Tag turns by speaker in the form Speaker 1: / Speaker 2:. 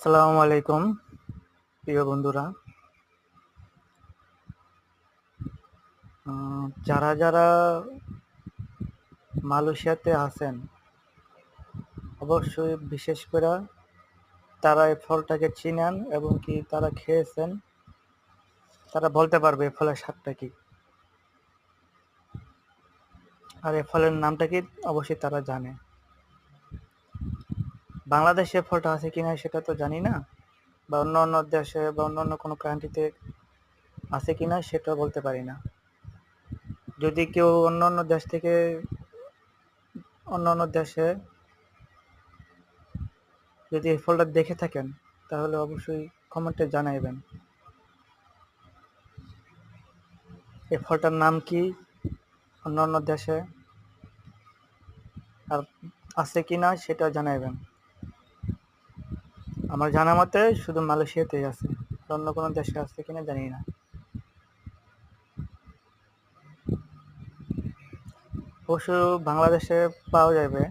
Speaker 1: আসসালামু আলাইকুম প্রিয় বন্ধুরা। যারা যারা মালয়েশিয়াতে আছেন অবশ্যই বিশেষ করে তারা এই ফলটাকে চিনেন এবং কি তারা খেয়েছেন, তারা বলতে পারবে এই ফলের স্বাদটা কি আর এই ফলের নামটা কি অবশ্যই তারা জানে। বাংলাদেশে ফলটা আছে কিনা সেটা তো জানি না, বা অন্য অন্য দেশে বা অন্য অন্য কোনো কান্ট্রিতে আছে কিনা সেটাও বলতে পারি না। যদি কেউ অন্য অন্য দেশ থেকে অন্য অন্য দেশে যদি এই ফলটা দেখে থাকেন তাহলে অবশ্যই কমেন্টে জানাইবেন এই ফলটার নাম কি অন্য অন্য দেশে আর আছে কিনা সেটা জানাইবেন। আমার জানা মতে শুধু মালয়েশিয়াতেই আছে, অন্য কোনো দেশে আছে কিনা জানি না। অবশ্য বাংলাদেশে পাওয়া যাবে,